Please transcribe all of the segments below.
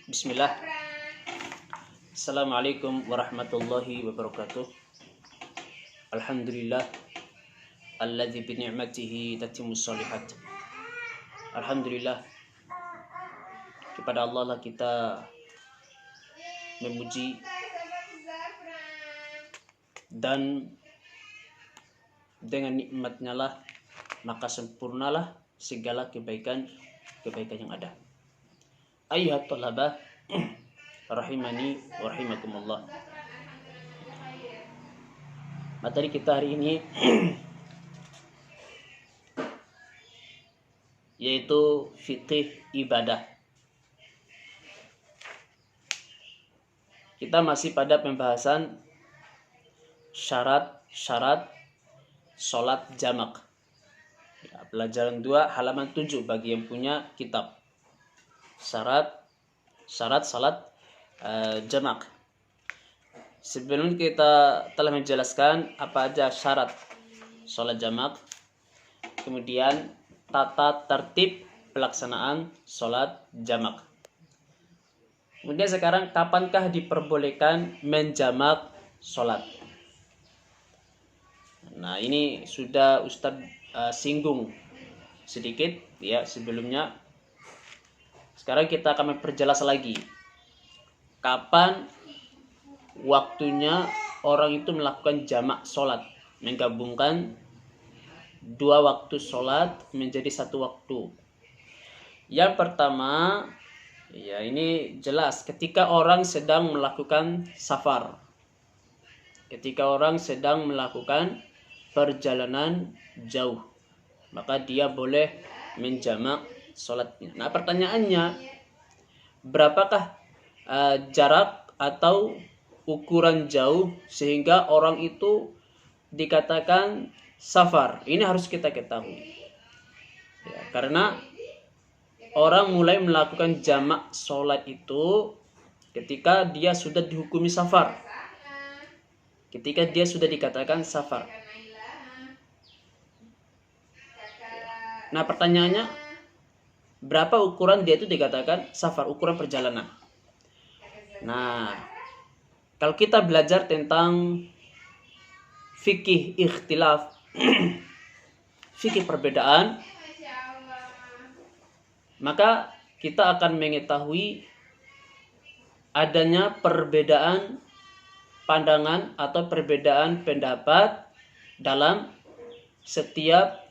Bismillah. Assalamualaikum warahmatullahi wabarakatuh. Alhamdulillah alladzi bi ni'matihi tatimmus shalihat. Alhamdulillah, kepada Allah lah kita memuji dan dengan nikmatnya lah maka sempurnalah segala kebaikan yang ada. Ayyuhat thalabah rahimani wa rahimakumullah. Materi kita hari ini yaitu fikih ibadah. Kita masih pada pembahasan syarat-syarat sholat jamak. Pelajaran 2 halaman 7 bagi yang punya kitab. Syarat salat jamak. Sebelum kita telah menjelaskan apa aja syarat salat jamak, kemudian tata tertib pelaksanaan salat jamak. Kemudian sekarang kapankah diperbolehkan menjamak salat? Nah, ini sudah Ustadz singgung sedikit ya sebelumnya. Sekarang kita akan memperjelas lagi kapan waktunya orang itu melakukan jamak sholat, menggabungkan dua waktu sholat menjadi satu waktu. Yang pertama, ya ini jelas ketika orang sedang melakukan safar, ketika orang sedang melakukan perjalanan jauh, maka dia boleh menjamak sholatnya. Nah, pertanyaannya, berapakah jarak atau ukuran jauh sehingga orang itu dikatakan safar? Ini harus kita ketahui ya, karena orang mulai melakukan jamak sholat itu ketika dia sudah dihukumi safar, ketika dia sudah dikatakan safar. Nah, pertanyaannya, berapa ukuran dia itu dikatakan safar, ukuran perjalanan? Nah, kalau kita belajar tentang fikih ikhtilaf, fikih perbedaan, maka kita akan mengetahui adanya perbedaan pandangan atau perbedaan pendapat dalam setiap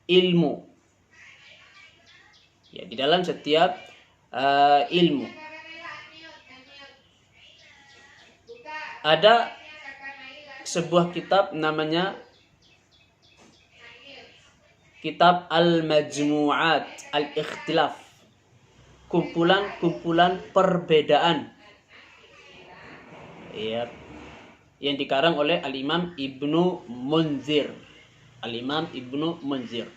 ilmu. Ya, di dalam setiap ilmu ada sebuah kitab namanya Kitab Al-Majmu'at Al-Ikhtilaf, kumpulan-kumpulan perbedaan ya, yang dikarang oleh Al-Imam Ibnu Munzir. Al-Imam Ibnu Munzir,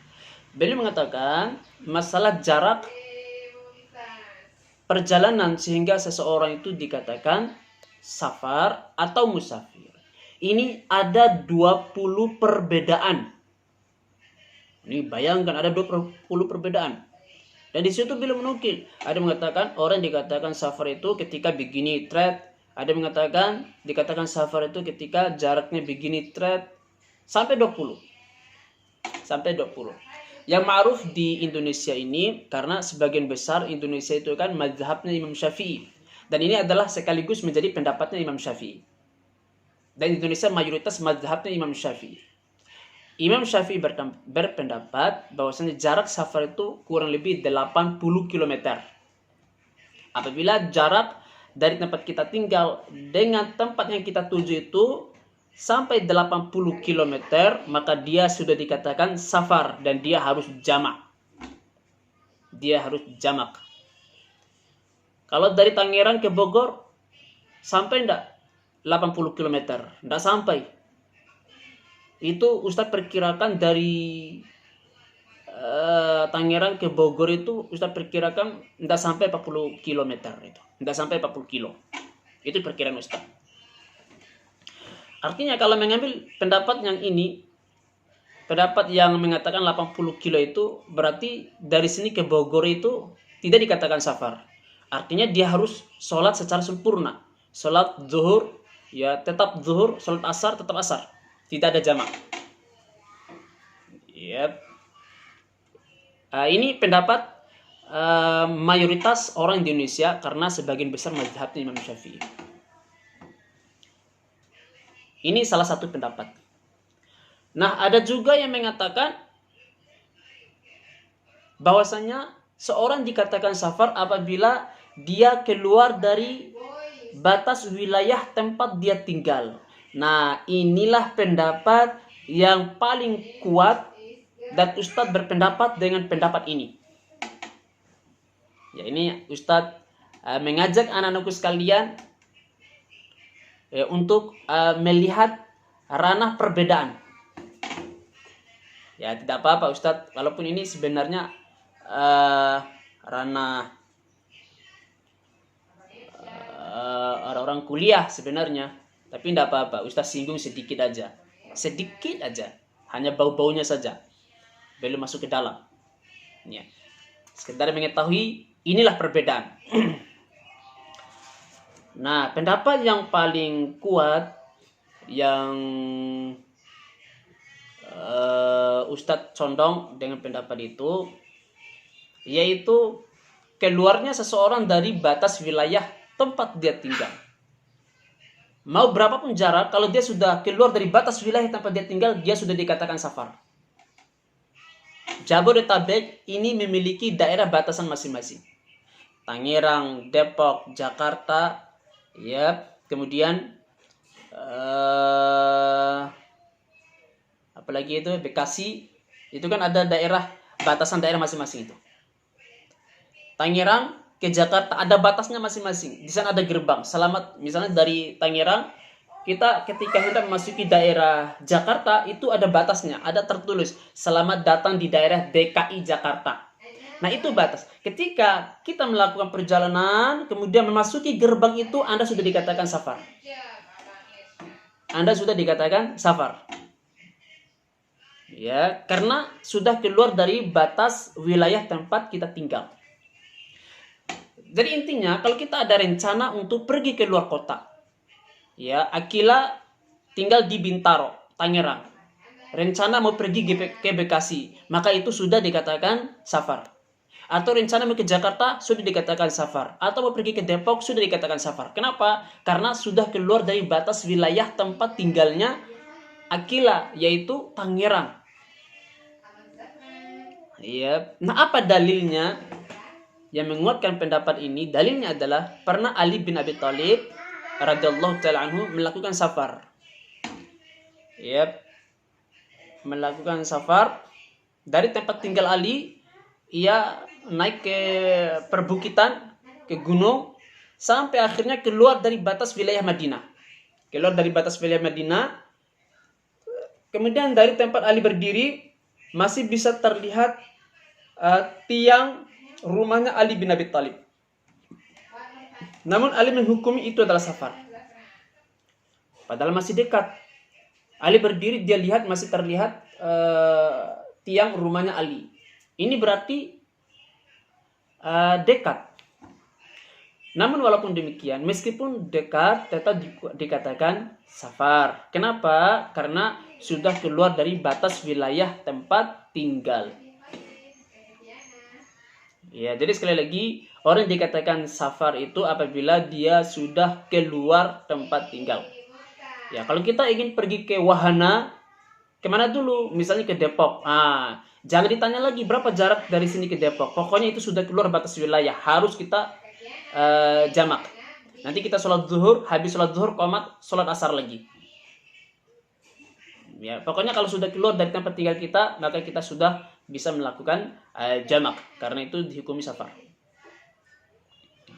beliau mengatakan masalah jarak perjalanan sehingga seseorang itu dikatakan safar atau musafir. Ini ada 20 perbedaan. Ini bayangkan ada 20 perbedaan. Dan di situ beliau menukil, ada mengatakan orang dikatakan safar itu ketika begini thread, ada mengatakan dikatakan safar itu ketika jaraknya begini thread, sampai 20. Sampai 20. Yang ma'ruf di Indonesia ini, karena sebagian besar Indonesia itu kan mazhabnya Imam Syafi'i, dan ini adalah sekaligus menjadi pendapatnya Imam Syafi'i. Dan Indonesia mayoritas mazhabnya Imam Syafi'i. Imam Syafi'i berpendapat bahwasanya jarak safar itu kurang lebih 80 km. Apabila jarak dari tempat kita tinggal dengan tempat yang kita tuju itu sampai 80 km, maka dia sudah dikatakan safar dan dia harus jamak. Dia harus jamak. Kalau dari Tangerang ke Bogor sampai enggak 80 km? Enggak sampai. Itu Ustadz perkirakan dari Tangerang ke Bogor itu Ustadz perkirakan enggak sampai 40 km itu. Enggak sampai 40 kilo. Itu perkiraan Ustadz. Artinya kalau mengambil pendapat yang ini, pendapat yang mengatakan 80 kilo itu berarti dari sini ke Bogor itu tidak dikatakan safar. Artinya dia harus sholat secara sempurna. Sholat zuhur, ya tetap zuhur, sholat asar tetap asar. Tidak ada jamak. Yep. Ini pendapat mayoritas orang di Indonesia karena sebagian besar mazhabnya Imam Syafi'i. Ini salah satu pendapat. Nah, ada juga yang mengatakan bahwasanya seorang dikatakan safar apabila dia keluar dari batas wilayah tempat dia tinggal. Nah, inilah pendapat yang paling kuat dan Ustadz berpendapat dengan pendapat ini. Ya, ini Ustadz mengajak anak-anakku sekalian untuk melihat ranah perbedaan. Ya, tidak apa-apa Ustadz, walaupun ini sebenarnya ranah orang-orang kuliah sebenarnya, tapi tidak apa-apa. Ustadz singgung sedikit aja, hanya bau-baunya saja, belum masuk ke dalam. Ya, sekedar mengetahui inilah perbedaan. Nah, pendapat yang paling kuat yang Ustadz condong dengan pendapat itu, yaitu keluarnya seseorang dari batas wilayah tempat dia tinggal. Mau berapapun jarak, kalau dia sudah keluar dari batas wilayah tempat dia tinggal, dia sudah dikatakan safar. Jabodetabek ini memiliki daerah batasan masing-masing. Tangerang, Depok, Jakarta, ya, kemudian apalagi itu Bekasi, itu kan ada daerah batasan daerah masing-masing itu. Tangerang ke Jakarta ada batasnya masing-masing. Di sana ada gerbang. Selamat, misalnya dari Tangerang kita ketika hendak memasuki daerah Jakarta itu ada batasnya, ada tertulis selamat datang di daerah DKI Jakarta. Nah, itu batas. Ketika kita melakukan perjalanan, kemudian memasuki gerbang itu, Anda sudah dikatakan safar. Anda sudah dikatakan safar. Ya, karena sudah keluar dari batas wilayah tempat kita tinggal. Jadi intinya, kalau kita ada rencana untuk pergi ke luar kota, ya, Akila tinggal di Bintaro, Tangerang. Rencana mau pergi ke Bekasi, maka itu sudah dikatakan safar. Atau rencana mau ke Jakarta, sudah dikatakan safar. Atau mau pergi ke Depok, sudah dikatakan safar. Kenapa? Karena sudah keluar dari batas wilayah tempat tinggalnya Akila, yaitu Tangerang. Ya. Nah, apa dalilnya yang menguatkan pendapat ini? Dalilnya adalah pernah Ali bin Abi Thalib radhiyallahu ta'ala anhu melakukan safar. Ya. Melakukan safar dari tempat tinggal Ali, ia naik ke perbukitan, ke gunung, sampai akhirnya keluar dari batas wilayah Madinah. Keluar dari batas wilayah Madinah. Kemudian dari tempat Ali berdiri masih bisa terlihat tiang rumahnya Ali bin Abi Thalib. Namun Ali menghukumi itu adalah safar. Padahal masih dekat. Ali berdiri, dia lihat masih terlihat tiang rumahnya Ali. Ini berarti dekat. Namun walaupun demikian, meskipun dekat, tetap dikatakan safar. Kenapa? Karena sudah keluar dari batas wilayah tempat tinggal. Ya, jadi sekali lagi, orang yang dikatakan safar itu apabila dia sudah keluar tempat tinggal. Ya, kalau kita ingin pergi ke wahana, kemana dulu? Misalnya ke Depok. Jangan ditanya lagi berapa jarak dari sini ke Depok. Pokoknya itu sudah keluar batas wilayah. Harus kita jamak. Nanti kita sholat zuhur, habis sholat zuhur, qomat, sholat asar lagi. Ya, pokoknya kalau sudah keluar dari tempat tinggal kita, maka kita sudah bisa melakukan jamak. Karena itu dihukumi safar.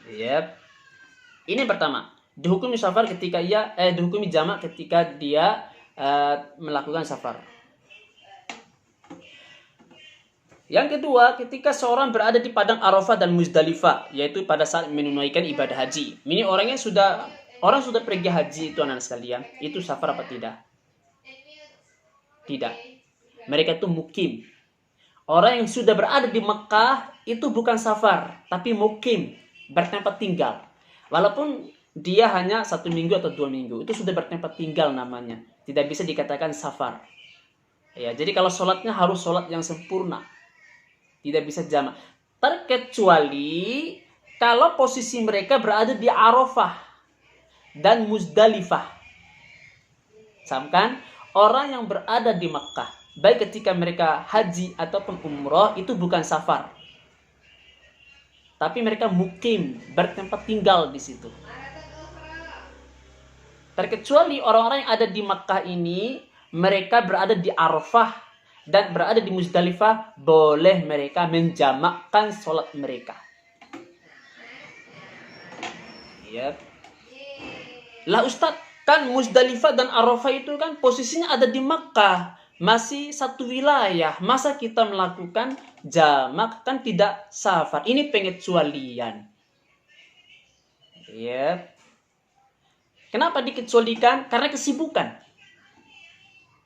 Ya. Ini pertama. Dihukumi safar ketika dihukumi jamak ketika dia melakukan safar. Yang kedua, ketika seorang berada di padang Arafah dan Muzdalifah, yaitu pada saat menunaikan ibadah haji. Ini orang sudah pergi haji itu, anak sekalian, itu safar apa tidak? Tidak. Mereka itu mukim. Orang yang sudah berada di Mekah itu bukan safar, tapi mukim, bertempat tinggal. Walaupun dia hanya 1 minggu atau 2 minggu, itu sudah bertempat tinggal namanya. Tidak bisa dikatakan safar. Ya, jadi kalau sholatnya harus sholat yang sempurna. Tidak bisa jamak. Terkecuali kalau posisi mereka berada di Arafah dan Muzdalifah. Samkan orang yang berada di Makkah, baik ketika mereka haji ataupun umroh, itu bukan safar. Tapi mereka mukim, bertempat tinggal di situ. Terkecuali orang-orang yang ada di Makkah ini, mereka berada di Arafah dan berada di Muzdalifah, boleh mereka menjamakkan sholat mereka. Ya. Lah Ustadz, kan Muzdalifah dan Arafah itu kan posisinya ada di Makkah, masih satu wilayah. Masa kita melakukan jamak? Kan tidak safar. Ini pengecualian. Ya. Kenapa dikecualikan? Karena kesibukan.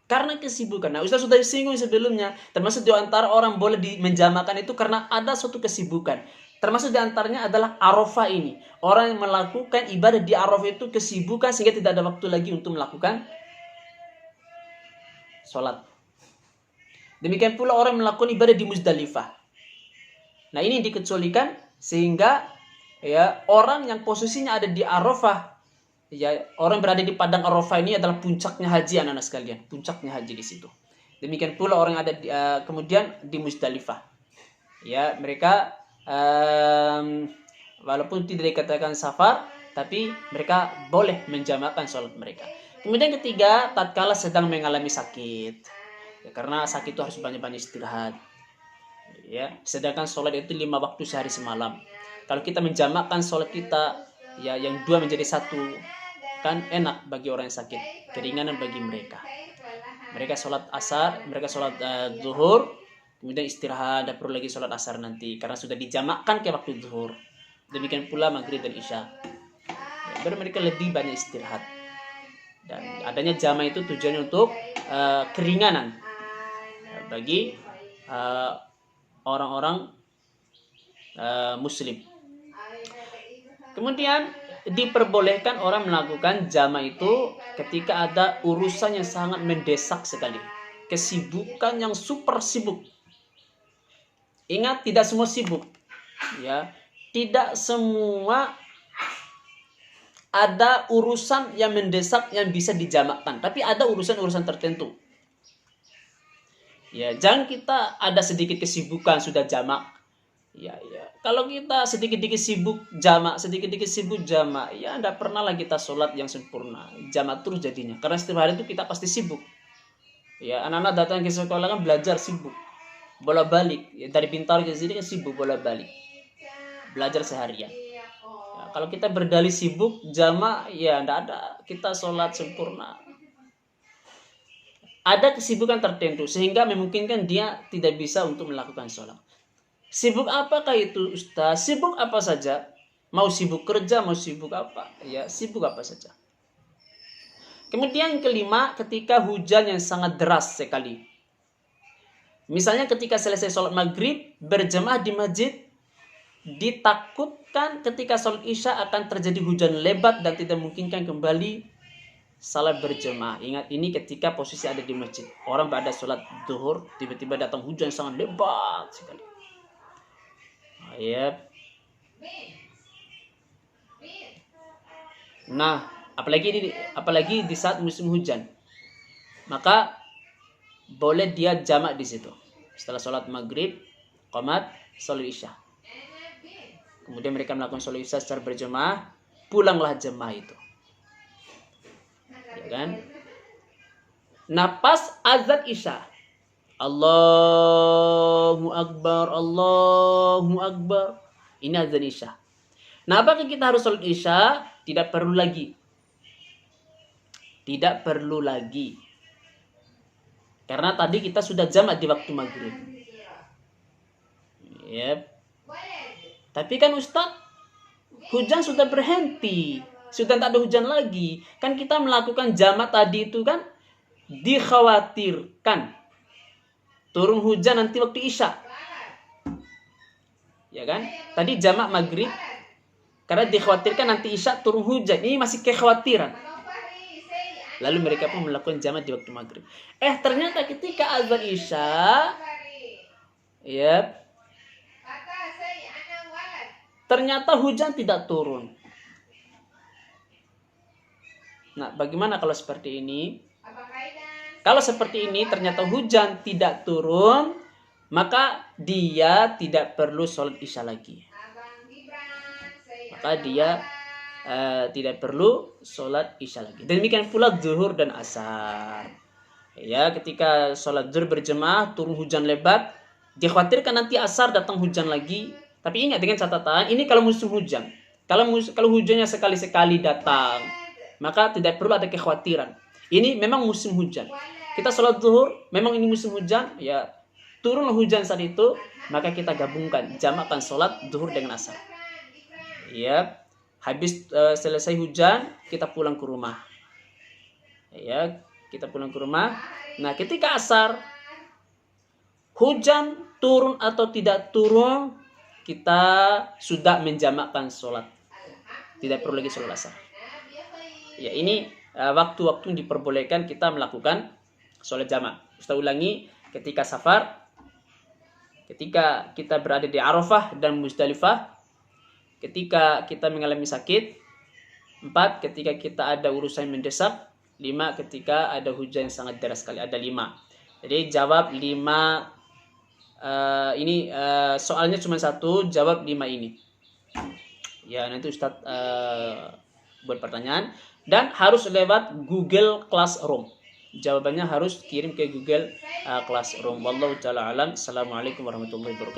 Karena kesibukan. Nah, Ustaz sudah disinggung sebelumnya, termasuk di antara orang boleh menjamakan itu karena ada suatu kesibukan. Termasuk di antaranya adalah Arafah ini. Orang yang melakukan ibadah di Arafah itu kesibukan sehingga tidak ada waktu lagi untuk melakukan sholat. Demikian pula orang yang melakukan ibadah di Muzdalifah. Nah, ini dikecualikan sehingga ya orang yang posisinya ada di Arafah, ya orang berada di padang Arafah ini adalah puncaknya haji, anak-anak sekalian. Puncaknya haji di situ. Demikian pula orang yang ada kemudian di Muzdalifah. Ya, mereka walaupun tidak dikatakan safar, tapi mereka boleh menjamakkan sholat mereka. Kemudian ketiga, tatkala sedang mengalami sakit, ya, karena sakit itu harus banyak-banyak istirahat. Ya, sedangkan sholat itu 5 waktu sehari semalam. Kalau kita menjamakkan sholat kita, ya yang 2 menjadi 1, kan enak bagi orang yang sakit, keringanan bagi mereka. Mereka sholat asar, mereka sholat zuhur, kemudian istirahat, tidak perlu lagi sholat asar nanti karena sudah dijamakkan ke waktu zuhur. Demikian pula maghrib dan isya. Ya, biar mereka lebih banyak istirahat. Dan adanya jamak itu tujuannya untuk keringanan bagi orang-orang muslim. Kemudian diperbolehkan orang melakukan jamak itu ketika ada urusan yang sangat mendesak sekali, kesibukan yang super sibuk. Ingat, tidak semua sibuk, ya. Tidak semua ada urusan yang mendesak yang bisa dijamakkan, tapi ada urusan-urusan tertentu. Ya, jangan kita ada sedikit kesibukan sudah jamak. Ya. Kalau kita sedikit-sedikit sibuk jamak, ya tidak pernah lah kita sholat yang sempurna. Jamak terus jadinya. Karena setiap hari itu kita pasti sibuk. Ya, anak-anak datang ke sekolah kan belajar sibuk. Bola-balik. Ya, dari Bintaro ke sini kan sibuk bola-balik. Belajar seharian. Ya, kalau kita berdalih sibuk jamak, ya tidak ada kita sholat sempurna. Ada kesibukan tertentu sehingga memungkinkan dia tidak bisa untuk melakukan sholat. Sibuk apakah itu Ustaz? Sibuk apa saja? Mau sibuk kerja, mau sibuk apa? Ya, sibuk apa saja. Kemudian yang kelima, ketika hujan yang sangat deras sekali. Misalnya ketika selesai sholat maghrib, berjemaah di masjid, ditakutkan ketika sholat isya akan terjadi hujan lebat dan tidak memungkinkan kembali salat berjemaah. Ingat, ini ketika posisi ada di masjid. Orang berada sholat zuhur, tiba-tiba datang hujan sangat lebat sekali. Ya. Nah, apalagi di saat musim hujan, maka boleh dia jamak di situ. Setelah sholat maghrib, qomat, sholat isya. Kemudian mereka melakukan sholat isya secara berjemaah, pulanglah jemaah itu. Ya kan? Nah, pas azan isya, Allahu Akbar, Allahu Akbar. Ini azan isya. Nah, apakah kita harus sholat isya? Tidak perlu lagi. Tidak perlu lagi. Karena tadi kita sudah jamak di waktu maghrib. Yep. Tapi kan Ustadz, hujan sudah berhenti. Sudah tak ada hujan lagi. Kan kita melakukan jamak tadi itu kan dikhawatirkan turun hujan nanti waktu isya. Ya kan? Tadi jamak maghrib karena dikhawatirkan nanti isya turun hujan. Ini masih kekhawatiran. Lalu mereka pun melakukan jamak di waktu maghrib. Ternyata ketika azan isya, ya, ternyata hujan tidak turun. Nah, bagaimana kalau seperti ini? Kalau seperti ini ternyata hujan tidak turun, maka dia tidak perlu sholat isya lagi. Maka dia tidak perlu sholat isya lagi. Demikian pula zuhur dan asar. Ya, ketika sholat zuhur berjemaah turun hujan lebat, dikhawatirkan nanti asar datang hujan lagi. Tapi ingat dengan catatan, ini kalau musim hujan. Kalau hujannya sekali-sekali datang, maka tidak perlu ada kekhawatiran. Ini memang musim hujan. Kita sholat zuhur, memang ini musim hujan, ya turun hujan saat itu, maka kita gabungkan, jamakkan sholat zuhur dengan asar. Ya, habis selesai hujan, kita pulang ke rumah. Ya, kita pulang ke rumah. Nah, ketika asar, hujan turun atau tidak turun, kita sudah menjamakkan sholat. Tidak perlu lagi sholat asar. Ya, ini waktu-waktu yang diperbolehkan kita melakukan sholat jamak. Ustaz ulangi, ketika safar, ketika kita berada di Arafah dan Muzdalifah, ketika kita mengalami sakit, 4, ketika kita ada urusan mendesak, 5, ketika ada hujan yang sangat deras sekali. Ada 5. Jadi jawab 5. Ini soalnya cuma 1, jawab 5 ini. Ya, nanti Ustaz buat pertanyaan. Dan harus lewat Google Classroom. Jawabannya harus kirim ke Google Classroom. Wallahu ta'ala alam. Assalamualaikum warahmatullahi wabarakatuh.